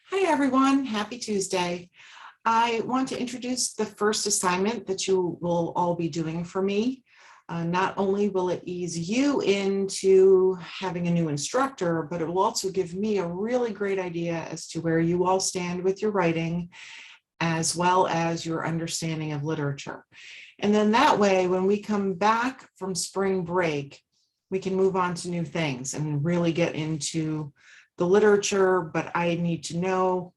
Hi everyone, happy Tuesday. I want to introduce the first assignment that you will all be doing for me. Not only will it ease you into having a new instructor, but it will also give me a really great idea as to where you all stand with your writing, as well as your understanding of literature. And then that way, when we come back from spring break, we can move on to new things and really get into the literature, but I need to know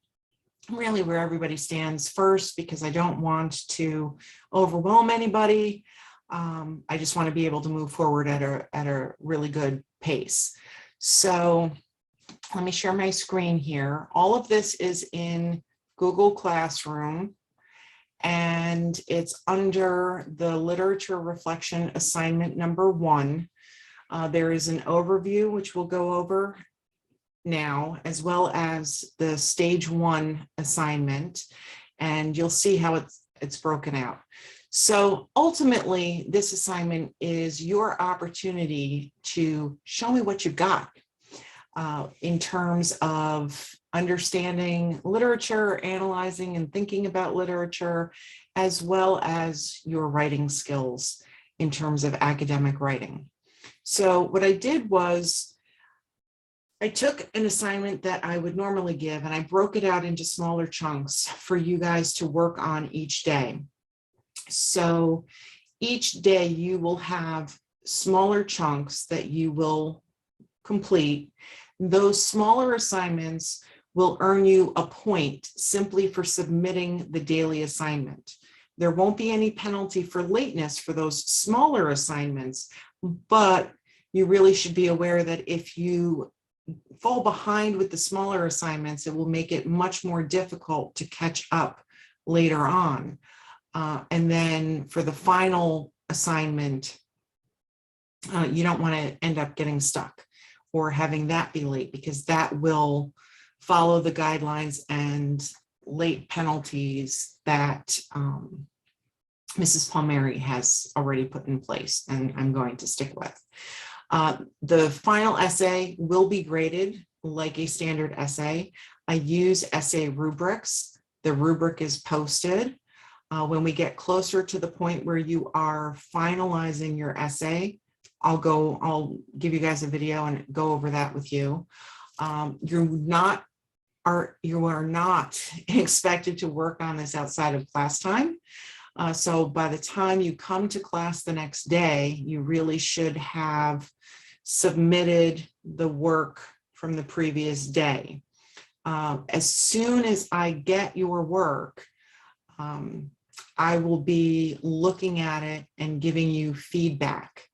really where everybody stands first because I don't want to overwhelm anybody. I just want to be able to move forward at a really good pace. So let me share my screen here. All of this is in Google Classroom, and it's under the literature reflection assignment number 1. There is an overview, which we'll go over now, as well as the stage 1 assignment, and you'll see how it's broken out. So ultimately, this assignment is your opportunity to show me what you've got in terms of understanding literature, analyzing and thinking about literature, as well as your writing skills in terms of academic writing. So what I did was I took an assignment that I would normally give and I broke it out into smaller chunks for you guys to work on each day. So each day you will have smaller chunks that you will complete. Those smaller assignments will earn you a point simply for submitting the daily assignment. There won't be any penalty for lateness for those smaller assignments, but you really should be aware that if you fall behind with the smaller assignments, it will make it much more difficult to catch up later on. And then for the final assignment, you don't want to end up getting stuck or having that be late, because that will follow the guidelines and late penalties that Mrs. Palmieri has already put in place, and I'm going to stick with. The final essay will be graded like a standard essay. I use essay rubrics. The rubric is posted. When we get closer to the point where you are finalizing your essay, I'll give you guys a video and go over that with you. You are not expected to work on this outside of class time. So by the time you come to class the next day, you really should have submitted the work from the previous day. As soon as I get your work, I will be looking at it and giving you feedback.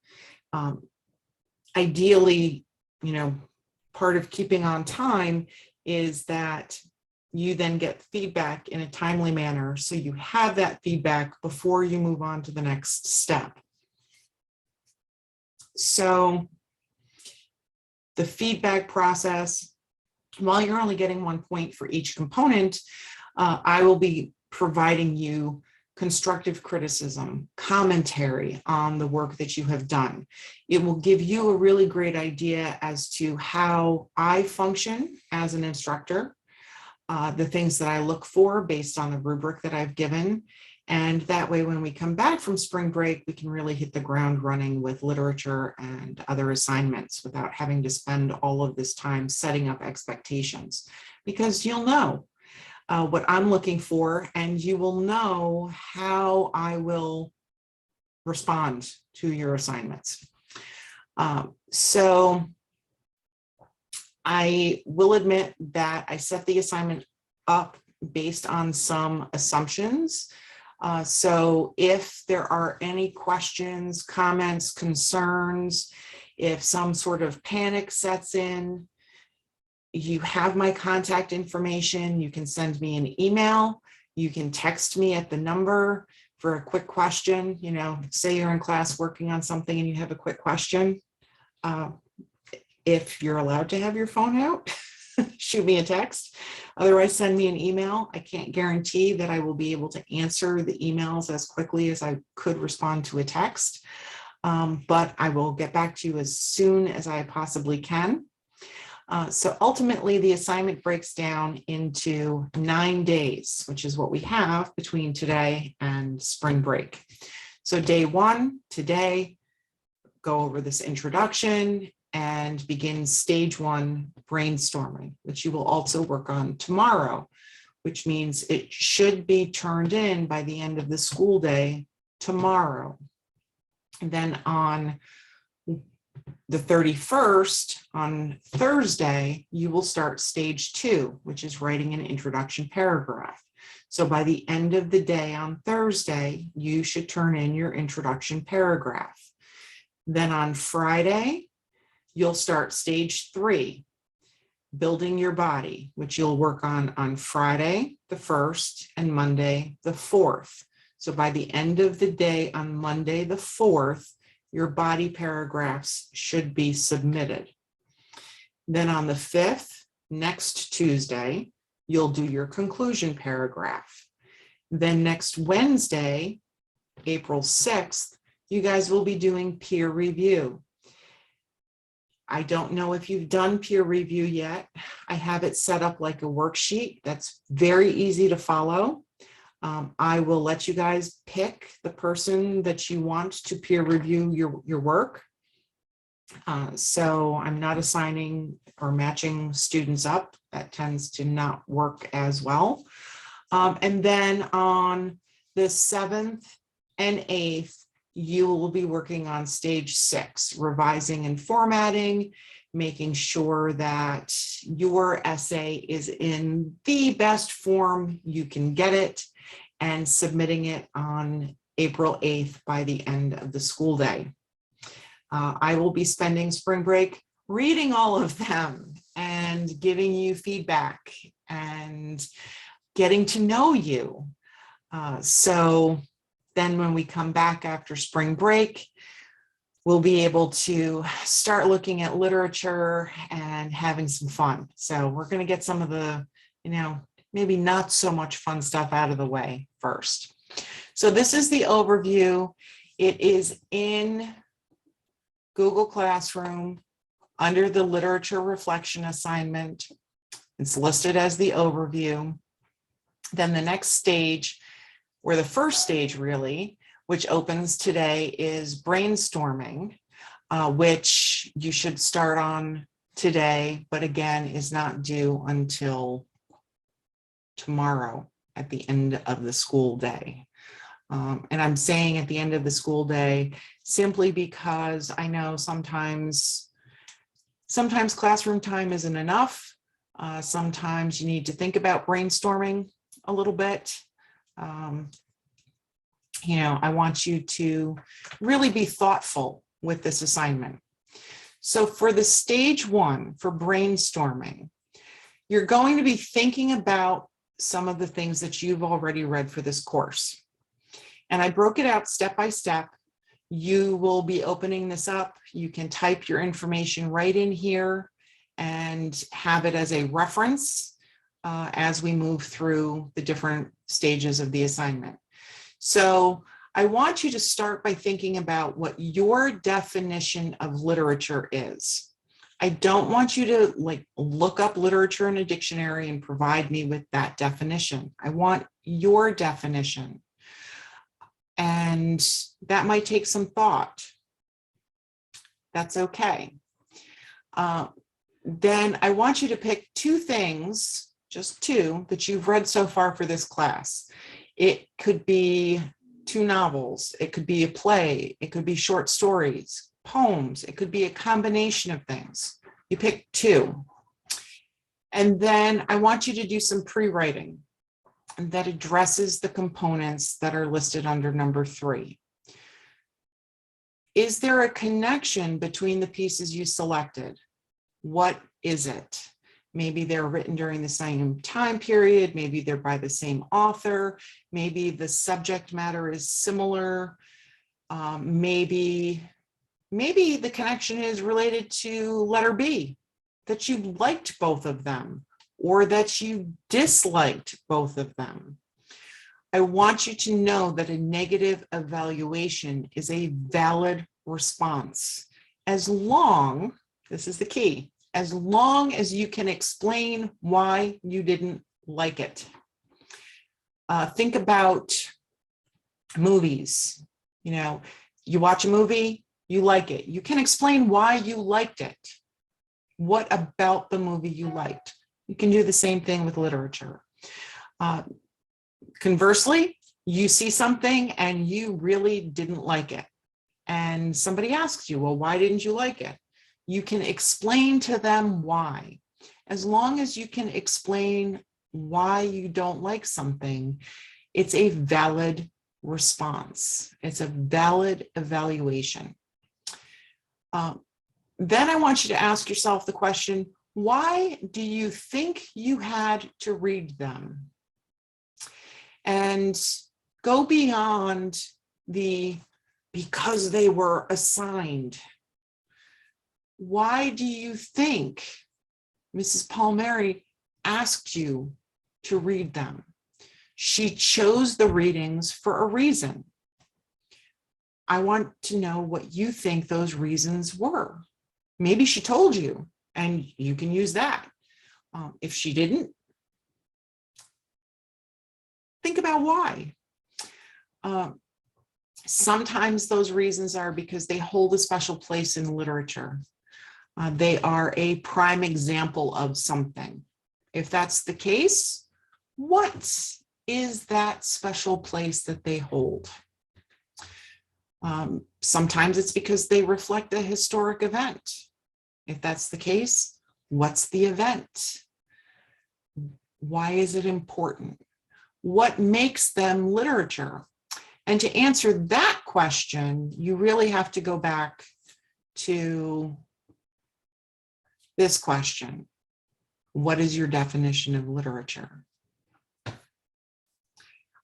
Ideally, part of keeping on time is that you then get feedback in a timely manner, so you have that feedback before you move on to the next step. So the feedback process, while you're only getting 1 point for each component, I will be providing you constructive criticism, commentary on the work that you have done. It will give you a really great idea as to how I function as an instructor, the things that I look for based on the rubric that I've given. And that way, when we come back from spring break, we can really hit the ground running with literature and other assignments without having to spend all of this time setting up expectations, because you'll know what I'm looking for, and you will know how I will respond to your assignments. So I will admit that I set the assignment up based on some assumptions. So if there are any questions, comments, concerns, if some sort of panic sets in, you have my contact information. You can send me an email. You can text me at the number for a quick question. Say you're in class working on something and you have a quick question. If you're allowed to have your phone out, shoot me a text. Otherwise, send me an email. I can't guarantee that I will be able to answer the emails as quickly as I could respond to a text, but I will get back to you as soon as I possibly can. So ultimately, the assignment breaks down into 9 days, which is what we have between today and spring break. So day 1, today, go over this introduction and begin stage 1 brainstorming, which you will also work on tomorrow, which means it should be turned in by the end of the school day tomorrow. And then on the 31st, on Thursday, you will start stage 2, which is writing an introduction paragraph. So by the end of the day on Thursday, you should turn in your introduction paragraph. Then on Friday, you'll start stage 3, building your body, which you'll work on Friday, the 1st, and Monday, the 4th. So by the end of the day on Monday, the 4th, your body paragraphs should be submitted. Then on the 5th, next Tuesday, you'll do your conclusion paragraph. Then next Wednesday, April 6th, you guys will be doing peer review. I don't know if you've done peer review yet. I have it set up like a worksheet that's very easy to follow. I will let you guys pick the person that you want to peer review your work. So I'm not assigning or matching students up. That tends to not work as well. And then on the 7th and 8th, you will be working on stage 6, revising and formatting, making sure that your essay is in the best form you can get it, and submitting it on April 8th by the end of the school day. I will be spending spring break reading all of them and giving you feedback and getting to know you. So then when we come back after spring break, we'll be able to start looking at literature and having some fun. So we're going to get some of the, maybe not so much fun stuff out of the way first. So this is the overview. It is in Google Classroom under the literature reflection assignment. It's listed as the overview. Then the next stage, or the first stage really, which opens today, is brainstorming, which you should start on today, but again, is not due until tomorrow at the end of the school day. And I'm saying at the end of the school day simply because I know sometimes classroom time isn't enough. Sometimes you need to think about brainstorming a little bit. I want you to really be thoughtful with this assignment. So for the stage 1, for brainstorming, you're going to be thinking about some of the things that you've already read for this course. And I broke it out step by step. You will be opening this up. You can type your information right in here and have it as a reference as we move through the different stages of the assignment. So I want you to start by thinking about what your definition of literature is. I don't want you to look up literature in a dictionary and provide me with that definition. I want your definition. And that might take some thought. That's okay. Then I want you to pick 2 things, just 2, that you've read so far for this class. It could be 2 novels. It could be a play. It could be short stories, poems. It could be a combination of things. You pick 2. And then I want you to do some pre-writing that addresses the components that are listed under number 3. Is there a connection between the pieces you selected? What is it? Maybe they're written during the same time period. Maybe they're by the same author. Maybe the subject matter is similar. Maybe the connection is related to letter B, that you liked both of them or that you disliked both of them. I want you to know that a negative evaluation is a valid response as long, this is the key, as long as you can explain why you didn't like it. Think about movies. You know, you watch a movie, you like it. You can explain why you liked it. What about the movie you liked? You can do the same thing with literature. Conversely, you see something and you really didn't like it. And somebody asks you, well, why didn't you like it? You can explain to them why. As long as you can explain why you don't like something, it's a valid response. It's a valid evaluation. Then I want you to ask yourself the question, why do you think you had to read them? And go beyond the because they were assigned. Why do you think Mrs. Palmieri asked you to read them? She chose the readings for a reason. I want to know what you think those reasons were. Maybe she told you, and you can use that. If she didn't, think about why. Sometimes those reasons are because they hold a special place in literature. They are a prime example of something. If that's the case, what is that special place that they hold? Sometimes it's because they reflect a historic event. If that's the case, what's the event? Why is it important? What makes them literature? And to answer that question, you really have to go back to this question. What is your definition of literature?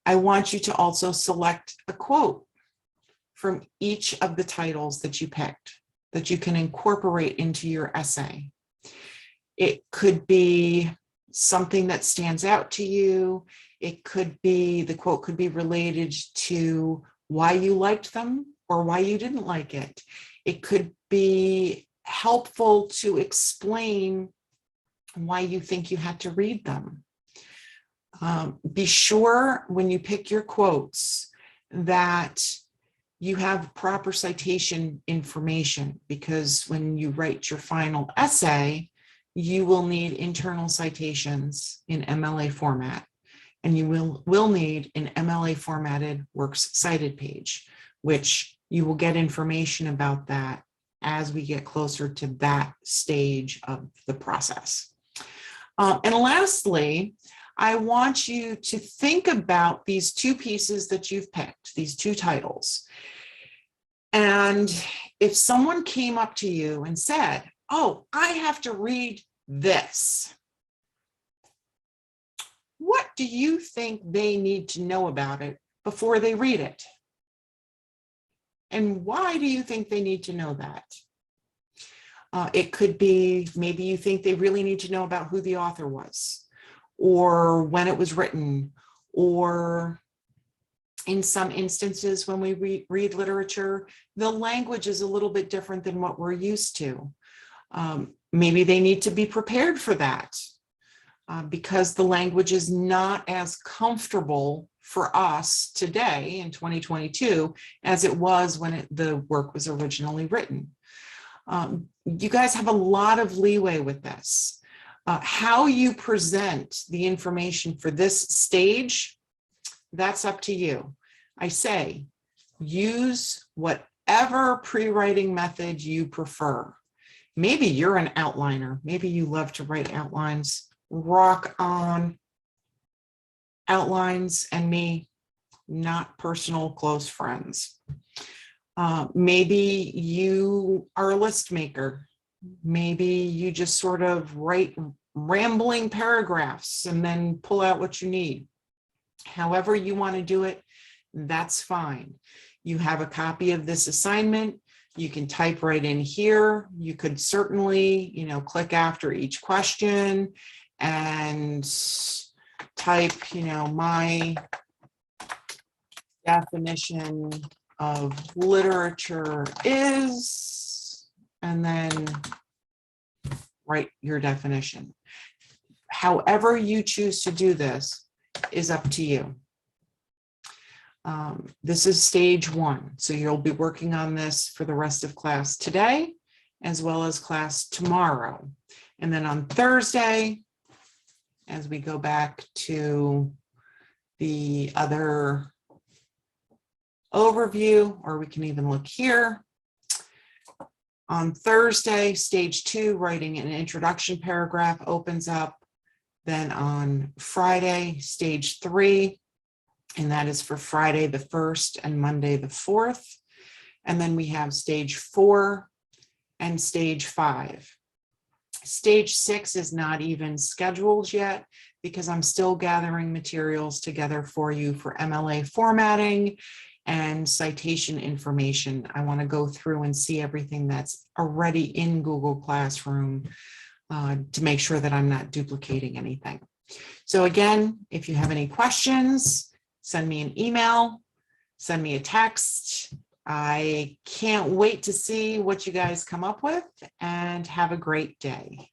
I want you to also select a quote from each of the titles that you picked that you can incorporate into your essay. It could be something that stands out to you. It could be, the quote could be related to why you liked them or why you didn't like it. It could be helpful to explain why you think you had to read them. Be sure when you pick your quotes that you have proper citation information, because when you write your final essay, you will need internal citations in MLA format, and you will need an MLA formatted works cited page, which you will get information about that as we get closer to that stage of the process. And lastly, I want you to think about these two pieces that you've picked, these two titles. And if someone came up to you and said, oh, I have to read this, what do you think they need to know about it before they read it? And why do you think they need to know that? It could be, maybe you think they really need to know about who the author was, or when it was written, or in some instances, when we read literature, the language is a little bit different than what we're used to. Maybe they need to be prepared for that because the language is not as comfortable for us today in 2022 as it was when the work was originally written. You guys have a lot of leeway with this. How you present the information for this stage, that's up to you. I say, use whatever pre-writing method you prefer. Maybe you're an outliner. Maybe you love to write outlines. Rock on. Outlines and me, not personal close friends. Maybe you are a list maker. Maybe you just sort of write rambling paragraphs and then pull out what you need. However you want to do it, that's fine. You have a copy of this assignment. You can type right in here. You could certainly, click after each question and type, my definition of literature is, and then write your definition. However you choose to do this is up to you. This is stage 1. So you'll be working on this for the rest of class today, as well as class tomorrow. And then on Thursday, as we go back to the other overview, or we can even look here. On Thursday, stage 2, writing an introduction paragraph opens up. Then on Friday, stage 3, and that is for Friday the 1st and Monday the 4th. And then we have stage 4 and stage 5. Stage 6 is not even scheduled yet because I'm still gathering materials together for you for MLA formatting and citation information. I want to go through and see everything that's already in Google Classroom to make sure that I'm not duplicating anything. So again, if you have any questions, send me an email, send me a text. I can't wait to see what you guys come up with, and have a great day.